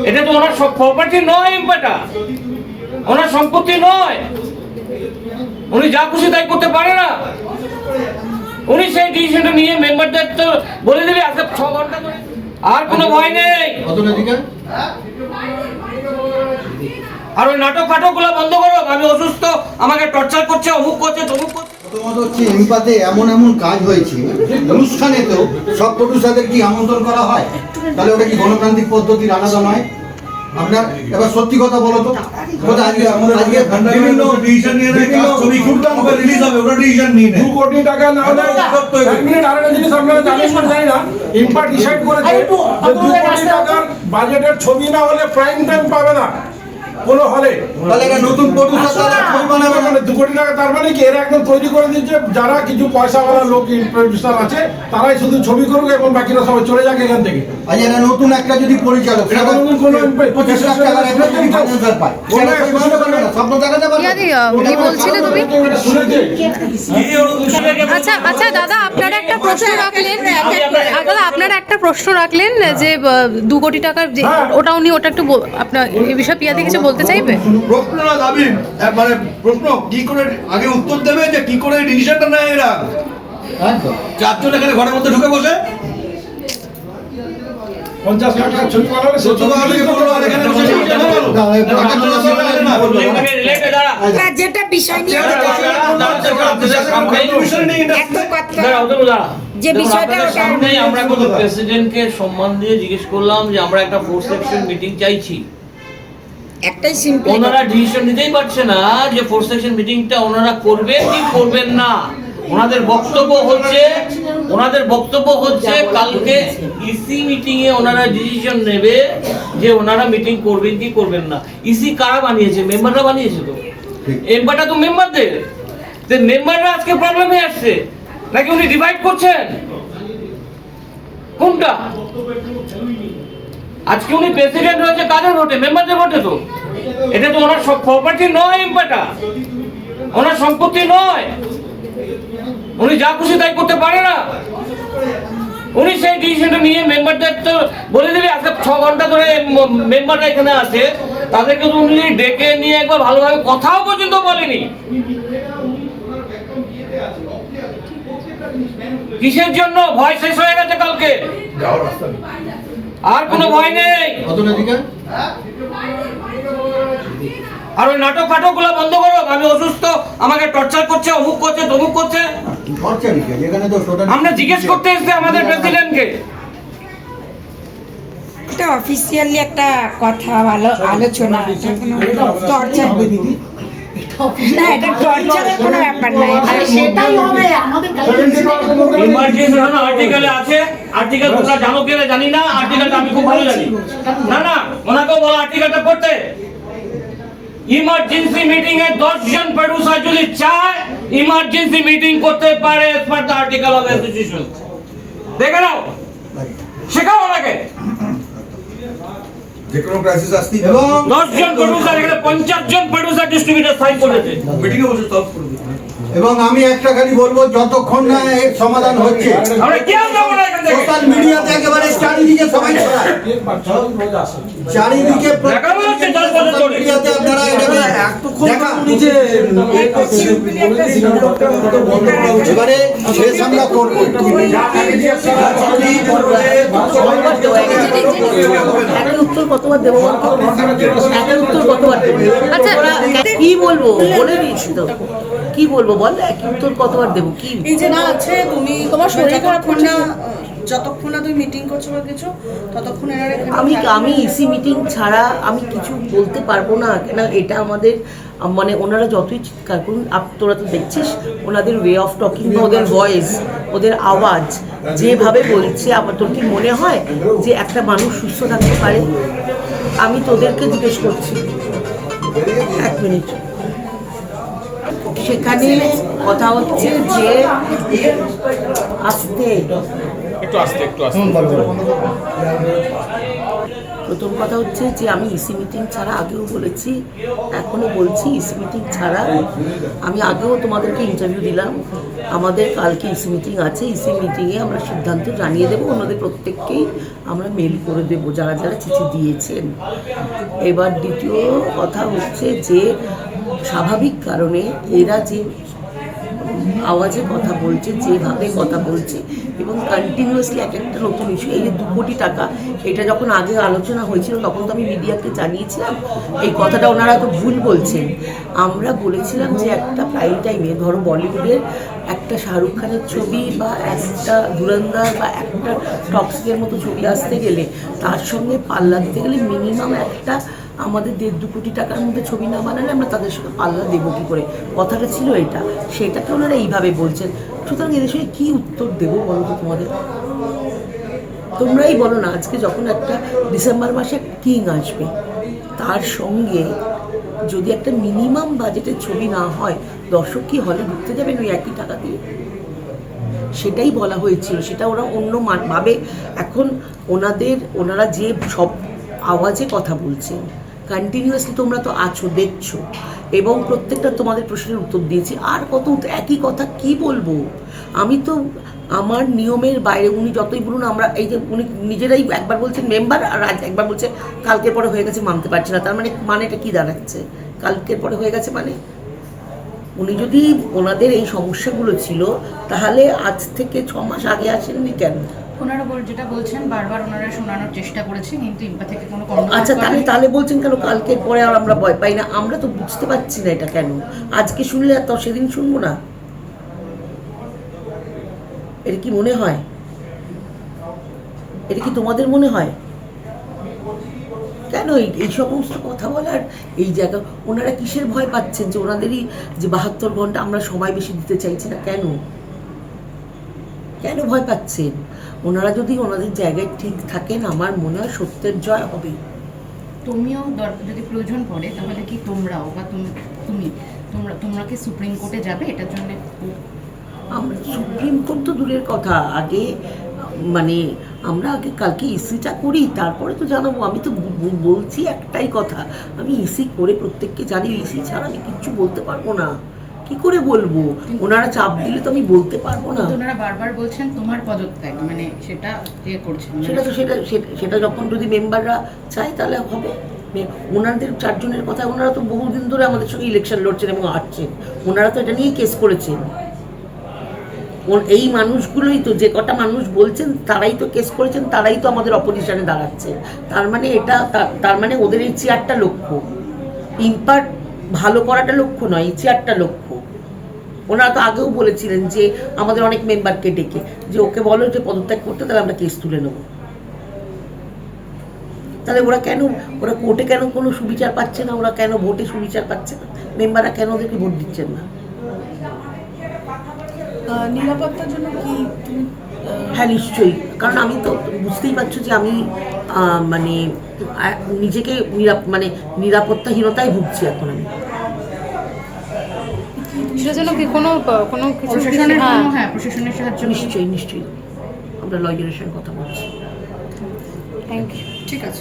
এটা তো ওনার প্রপার্টি নয়, এমপাটা ওনার সম্পত্তি নয়। উনি যা খুশি তাই করতে পারে না। উনি সেই ডিসিশনটা নিয়ে মেম্বারদের তো বলে দেবে আজকে 6 ঘন্টা ধরে। আর কোনো ভয় নেই। আর ওই নাটক ফাটকগুলো বন্ধ করো। আমি অসুস্থ, আমাকে টর্চার করছে, অমুক করছে, তমুক করছে। প্রথমত হচ্ছে এমপাতে এমন কাজ হয়েছে, অনুষ্ঠানেতেও সব প্রডিউসারদের কি আমন্ত্রণ করা হয়? তাহলে ওটা কি গণতান্ত্রিক পদ্ধতির আলাদা নয়? আপনার এবার সত্যি কথা বলো তো, আজকে বিভিন্ন ডিসিশন নিয়ে ছবি খুলতাম করে রিলিজ হবে, ওটা ডিসিশন নিয়ে 2 কোটি টাকা না হলে এক মিনিট আরেকটা জিনিস আপনারা জানেন না জানি না, ইম্পা ডিসাইড করেছে যে 2 কোটি টাকার বাজেটের ছবি না হলে প্রাইম টাইম পাবে না কোনো হলে। তাহলে এটা নতুন প্রডিউসার তারা ছবি বানাবে মানে 2 কোটি টাকা, তার মানে কি এরা একদম তৈরি করে দিচ্ছে যারা কিছু পয়সাওয়ালা লোক প্রডিউসার আছে তারাই শুধু ছবি করবে এবং বাকিরা সবাই চলে যাক এখান থেকে। আজ এটা নতুন একটা যদি পরিচালক কোনো 25 লাখ টাকার একটা যদি ফাইন্যান্সার পায়, সেটা ছবি বানাতে পারবে না, স্বপ্ন দেখাতে পারবে না। কি বলছিলে তুমি? আচ্ছা আচ্ছা দাদা, আপনারা একটা প্রশ্ন রাখলেন, দাদা আপনারা একটা প্রশ্ন রাখলেন যে 2 কোটি টাকার ওটা উনি ওটা একটু আপনার এই বিষয়ে পিয়াদি কিছু বলতে চাইবে? প্রশ্ন না দাবি, মানে প্রশ্ন কি করে আগে উত্তর দেবে যে কি করে ডিসিশনটা নেয় এরা। চারজন এখানে ঘরের মধ্যে ঢুকে বসে 50 লাখ টাকার ছবি বানালে সে ছবি যেটা বিষয় নিয়ে যে বিষয়টা আমরা কোনো প্রেসিডেন্টকে সম্মান দিয়ে জিজ্ঞেস করলাম যে আমরা একটা 4 সেকশন মিটিং চাইছি। একটাই সিম্পল, ওনারা ডিসিশন নিতেই পারছে না যে 4 সেকশন মিটিংটা ওনারা করবেন কি করবেন না। ওনাদের বক্তব্য হচ্ছে কালকে ইসি মিটিং এ ওনারা ডিসিশন নেবে যে ওনারা মিটিং করবেন কি করবেন না। ইসি কারা বানিয়েছে? মেম্বাররা বানিয়েছে তো। এমপাটা তো মেম্বারদের। যে মেম্বাররা আজকে প্রবলেমে আসছে নাকি উনি ডিভাইড করছেন? কোনটা? আজকে উনি প্রেসিডেন্ট হয়েছে কাদের ভোটে? মেম্বারদের ভোটে তো। এটা তো ওনার প্রপার্টি নয়, এমপাটা ওনার সম্পত্তি নয়। উনি যা খুশি তাই করতে পারে না। উনি সেই ডিসিশনটা নিয়ে মেম্বারদের তো বলে দেবে আজকে 6 ঘন্টা ধরে মেম্বাররা এখানে আছে, তাদেরকে তো উনি ডেকে নিয়ে একবার ভালোভাবে কথাও পর্যন্ত বলেনি। কিসের জন্য? ভয় শেষ হয়ে গেছে কালকে, আর কোনো ভয় নেই। আর ওই নাটক ফাটকগুলো বন্ধ করো। আমি অসুস্থ, আমাকে টর্চার করছে, অমুক করছে, তমুক করছে। আমরা জিজ্ঞেস করতে এসেছি আমাদের প্রেসিডেন্টকে। এটা অফিসিয়ালি একটা কথা, ভালো আলোচনা, টর্চার না, এটা টর্চারের কোনো ব্যাপার নাই, সেটাই হবে আমাদের ইমার্জেন্সি আর্টিকেলে আছে। আর্টিকেল তোমরা জানো কি না জানি না, আর্টিকেলটা আমি খুব ভালো জানি। না ওনাকেও বলো আর্টিকেলটা পড়তে। ইমার্জেন্সি মিটিং এ 10 জন প্রডিউসার যদি চায় ইমার্জেন্সি মিটিং করতে পারে as per the article of association। দেখে নাও, শেখাও ওনাকে। যে কোনো ক্রাইসিস আসতেই 10 জন প্রডিউসার, এখানে 50 জন প্রডিউসার ডিস্ট্রিবিউটর সাইন করেছে। মিটিং এ বসে সলভ করবে। এবং আমি একটা খালি বলবো, যতক্ষণ না এর সমাধান হচ্ছে আমরা কেউ যাব না এখান থেকে। সোশ্যাল মিডিয়াতে একেবারে চারিদিকে সবাই ছড়ায়, চারিদিকে সোশ্যাল মিডিয়াতে আপনারা এটাকে দেখান। এবারে শেষ আমরা করবো। উত্তর কতবার দেবো? উত্তর কতবার দেবো? আচ্ছা কি বলবো বলে দিয়েছি তো, কি বলবো বল, এক উত্তর কতবার দেবো? কি এই যে না আছে, তুমি তোমার শরীর খারাপ না, যতক্ষণ না তুমি মিটিং করছো বা কিছু, ততক্ষণ এরা আমি ইসি মিটিং ছাড়া আমি কিছু বলতে পারবো না কেন। এটা আমাদের মানে ওনারা যতই চিৎকার করুন, তোরা তো দেখছিস ওনাদের ওয়ে অফ টকিং, ওদের ভয়েস, ওদের আওয়াজ যেভাবে বলছে, আমার তোর কি মনে হয় যে একটা মানুষ সুস্থ থাকতে পারে? আমি তোদেরকে জিজ্ঞেস করছি, 1 মিনিট। সেখানে কথা হচ্ছে যে প্রথম কথা হচ্ছে যে আমি ইসি মিটিং ছাড়া, আগেও বলেছি এখনো বলছি, ইসি মিটিং ছাড়া আমি আগেও তোমাদেরকে ইন্টারভিউ দিলাম আমাদের কালকে ইসি মিটিং আছে, ইসি মিটিংয়ে আমরা সিদ্ধান্ত জানিয়ে দেবো, ওনাদের প্রত্যেককেই আমরা মেল করে দেবো যারা যারা চিঠি দিয়েছেন। এবার দ্বিতীয় কথা হচ্ছে যে স্বাভাবিক কারণে এরা যে আওয়াজে কথা বলছে, যেভাবে কথা বলছে এবং কন্টিনিউয়াসলি এক একটা নতুন ইস্যু, এই যে 2 কোটি টাকা, এটা যখন আগে আলোচনা হয়েছিল তখন তো আমি মিডিয়াকে জানিয়েছিলাম এই কথাটা, ওনারা তো ভুল বলছেন। আমরা বলেছিলাম যে একটা প্রাইম টাইমে ধরো বলিউডের একটা শাহরুখ খানের ছবি বা একটা ধুরন্ধর বা একটা টক্সিকের মতো ছবি আসতে গেলে তার সঙ্গে পাল্লা দিতে গেলে মিনিমাম একটা আমাদের 1.5-2 কোটি টাকার মধ্যে ছবি না বানালে আমরা তাদের সঙ্গে পাল্লা দেবো কী করে, কথাটা ছিল এটা। সেটাকে ওনারা এইভাবে বলছেন। সুতরাং এদের সঙ্গে কী উত্তর দেবো বলো তো তোমাদের? তোমরাই বলো না, আজকে যখন একটা ডিসেম্বর মাসে কিং আসবে তার সঙ্গে যদি একটা মিনিমাম বাজেটের ছবি না হয়, দর্শক কি হলে ঢুকতে যাবেন ওই একই টাকা দিয়ে? সেটাই বলা হয়েছিল, সেটা ওরা অন্য ভাবে এখন ওনারা যে সব আওয়াজে কথা বলছেন, কন্টিনিউয়াসলি তোমরা তো আছো, দেখছো, এবং প্রত্যেকটা তোমাদের প্রশ্নের উত্তর দিয়েছি। আর কত একই কথা কি বলবো? আমি তো আমার নিয়মের বাইরে, উনি যতই বলুন, আমরা এই যে উনি নিজেরাই একবার বলছেন মেম্বার, আর একবার বলছে কালকের পরে হয়ে গেছে, মানতে পারছে না। তার মানেটা কি দাঁড়াচ্ছে? কালকের পরে হয়ে গেছে মানে উনি যদি ওনাদের এই সমস্যাগুলো ছিল তাহলে আজ থেকে 6 মাস আগে আসেননি কেন? ওনারা যেটা বলছেন বারবার ওনারা শোনানোর চেষ্টা করেছে, কিন্তু ইম্পা থেকে কোনো আচ্ছা, তাহলে বলছেন কেন কালকের পরে আর আমরা ভয় পাই না? আমরা তো বুঝতে পারছি না এটা কেন। আজকে শুনলে আর তো সেদিন শুনবো না, এটা কি মনে হয়? এটা কি তোমাদের মনে হয়? কেন এই সমস্ত কথা বলার এই জায়গা? ওনারা কিসের ভয় পাচ্ছেন? যে ওনাদেরই যে 72 ঘন্টা আমরা সময় বেশি দিতে চাইছি না, কেন কেন ভয় পাচ্ছেন? ওনারা যদি ওনাদের জায়গায় ঠিক থাকেন, আমার মনে হয় সত্যের জয় হবে। তুমিও যদি প্রয়োজন পড়ে তাহলে কি তোমরাও বা তোমরা কি সুপ্রিম কোর্টে যাবে এটার জন্য? আমরা সুপ্রিম কোর্ট তো দূরের কথা, আগে মানে আমরা আগে কালকে ইসিটা করি, তারপরে তো জানাবো। আমি তো বলছি একটাই কথা, আমি ইসি করে প্রত্যেককে জানি, ইসি ছাড়া আমি কিচ্ছু বলতে পারবো না। কি করে বলবো? ওনারা চাপ দিলে তো আমি বলতে পারবো না। ওনারা বারবার বলছেন তোমার পদত্যাগ, মানে সেটা করছেন, সেটা যখন যদি মেম্বাররা চায় তাহলে হবে। ওনাদের 4 জনের কথা, ওনারা তো বহুদিন ধরে আমাদের সঙ্গে ইলেকশন লড়ছেন এবং হারছেন, ওনারা তো এটা নিয়েই কেস করেছেন। এই মানুষগুলোই তো, যে কটা মানুষ বলছেন তারাই তো কেস করেছেন, তারাই তো আমাদের অপোজিশনে দাঁড়াচ্ছে। তার মানে তার মানে ওদের এই চেয়ারটা লক্ষ্য, ইম্পার ভালো করাটা লক্ষ্য নয়, এই চেয়ারটা লক্ষ্য। ওনারা তো আগেও বলেছিলেন যে আমাদের অনেক মেম্বারকে ডেকে যে ওকে বলো যে পদত্যাগ করতে, তাহলে আমরা কেস তুলে নেব। তাহলে ওরা কোর্টে কেন কোনো সুবিচার পাচ্ছে না? ওরা কেন ভোটে সুবিচার পাচ্ছে না? মেম্বাররা কেন ওদেরকে ভোট দিচ্ছেন না? নিরাপত্তার জন্য কি? হ্যাঁ, নিশ্চয়ই। কারণ আমি তো বুঝতেই পারছো যে আমি মানে নিজেকে নিরাপত্তাহীনতায় ভুগছি এখন আমি। সেটার জন্য কি কোনো কিছু প্রশাসনের সাহায্য? নিশ্চয়ই আমরা লয়ারের সঙ্গে কথা বলছি। Thank you. ঠিক আছে।